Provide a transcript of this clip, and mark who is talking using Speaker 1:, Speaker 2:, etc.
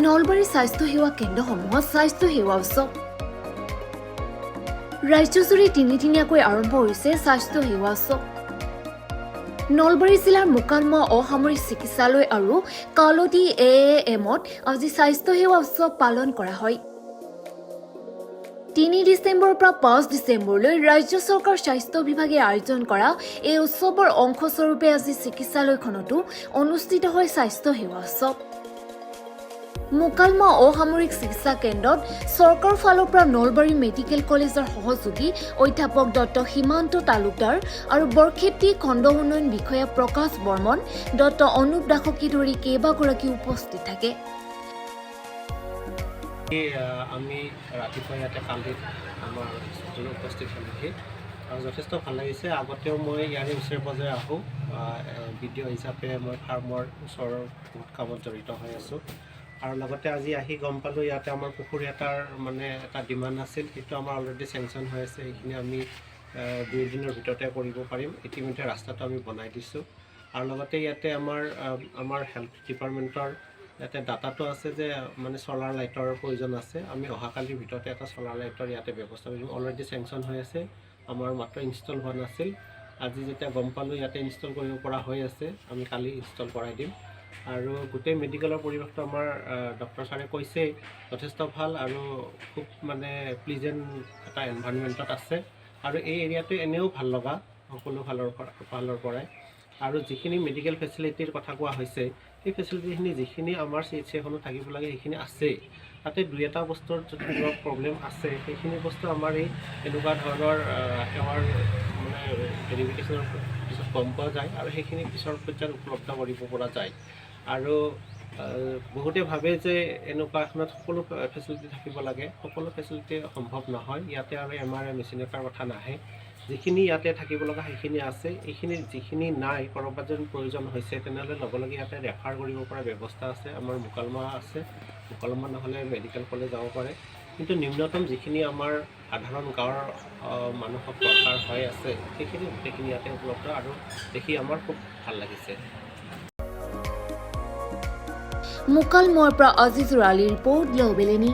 Speaker 1: নলবাৰী স্বাস্থ্য সেৱা কেন্দ্ৰসমূহত স্বাস্থ্য সেৱা উৎসৱ ৰাজ্যজুৰি তিনিদিনীয়াকৈ আৰম্ভ হৈছে স্বাস্থ্য সেৱা উৎসৱ। নলবাৰী জিলাৰ মোকালমোৱা অসামৰিক চিকিৎসালয় আৰু কালদী AAMত আজি স্বাস্থ্য সেৱা উৎসৱ পালন কৰা হয়। 3 ডিচেম্বৰৰ পৰা 5 ডিচেম্বৰলৈ ৰাজ্য চৰকাৰ স্বাস্থ্য বিভাগে আয়োজন কৰা এই উৎসৱৰ অংশস্বৰূপে আজি চিকিৎসালয়খনতো অনুষ্ঠিত হয় স্বাস্থ্য সেৱা উৎসৱ। মোকালমোৱা অসামৰিক চিকিৎসা কেন্দ্ৰত চৰকাৰৰ ফালৰ পৰা নলবাৰী মেডিকেল কলেজৰ সহযোগী অধ্যাপক ডক্টৰ সীমান্ত তালুকদাৰ আৰু বৰক্ষেত্ৰী খণ্ড উন্নয়ন বিষয়া প্ৰকাশ বৰ্মন, ডক্টৰ অনুপ দাসকে ধৰি কেইবাগৰাকী উপস্থিত থাকে।
Speaker 2: আমি ৰাতিপুৱা ইয়াতে কালিত আমাৰ হস্পিটেলত উপস্থিত হ'লোহি আৰু যথেষ্ট ভাল লাগিছে। আগতেও মই ইয়াৰে ওচৰে পাজৰে আহোঁ, ভিডিঅ' হিচাপে মই ফাৰ্মৰ ওচৰৰ বহুত কামত জড়িত হৈ আছোঁ আৰু লগতে আজি আহি গম পালোঁ ইয়াতে আমাৰ পুখুৰী এটাৰ এটা ডিমাণ্ড আছিল, সেইটো আমাৰ অলৰেডি চেংচন হৈ আছে। সেইখিনি আমি 2 দিনৰ ভিতৰতে কৰিব পাৰিম। ইতিমধ্যে ৰাস্তাটো আমি বনাই দিছোঁ আৰু লগতে ইয়াতে আমাৰ হেল্থ ডিপাৰ্টমেণ্টৰ ইয়াতে ডাটাটো আছে যে ছ'লাৰ লাইটৰ প্ৰয়োজন আছে। আমি অহাকালিৰ ভিতৰতে এটা ছ'লাৰ লাইটৰ ইয়াতে ব্যৱস্থা কৰিম। অলৰেডি চেংচন হৈ আছে, আমাৰ মাত্ৰ ইনষ্টল হোৱা নাছিল। আজি যেতিয়া গম পালোঁ ইয়াতে ইনষ্টল কৰিব পৰা হৈ আছে, আমি কালি ইনষ্টল কৰাই দিম। আৰু গোটেই মেডিকেলৰ পৰিৱেশটো আমাৰ ডক্টৰ ছাৰে কৈছেই যথেষ্ট ভাল আৰু খুব প্লিজেণ্ট এটা এনভাইৰনমেণ্টত আছে আৰু এই এৰিয়াটো এনেও ভাল লগা সকলো ফালৰ পৰাই। আৰু যিখিনি মেডিকেল ফেচিলিটিৰ কথা কোৱা হৈছে, সেই ফেচিলিটিখিনি যিখিনি আমাৰ চিকিৎসালয়খনত থাকিব লাগে সেইখিনি আছেই। তাতে 2-এটা বস্তুৰ যদি কিবা প্ৰব্লেম আছে, সেইখিনি বস্তু আমাৰ এনেকুৱা ধৰণৰ সেৱাৰ ভেৰিফিকেশ্যনৰ পিছত গম পোৱা যায় আৰু সেইখিনি পিছৰ পৰ্যায়ত উপলব্ধ কৰিব পৰা যায়। আৰু বহুতে ভাবে যে এনেকুৱা এখনত সকলো ফেচিলিটি থাকিব লাগে, সকলো ফেচিলিটি সম্ভৱ নহয়। ইয়াতে আৰু MRI মেচিন এটাৰ কথা নাহে। যিখিনি ইয়াতে থাকিব লগা সেইখিনি আছে, এইখিনি যিখিনি নাই, ক'ৰবাত যদি প্ৰয়োজন হৈছে তেনেহ'লে লগে লগে ইয়াতে ৰেফাৰ কৰিব পৰা ব্যৱস্থা আছে। আমাৰ মোকালমোৱা আছে, মোকালমোৱা নহ'লে মেডিকেল কলেজ যাব পাৰে। কিন্তু নিম্নতম যিখিনি আমাৰ সাধাৰণ গাঁৱৰ মানুহক দৰকাৰ হৈ আছে সেইখিনি গোটেইখিনি ইয়াতে উপলব্ধ আৰু দেখি আমাৰ খুব ভাল লাগিছে।
Speaker 1: মোকালমোৱাৰ পৰা আজিজুৰ আলীৰ ৰিপৰ্ট, লবেলেনি।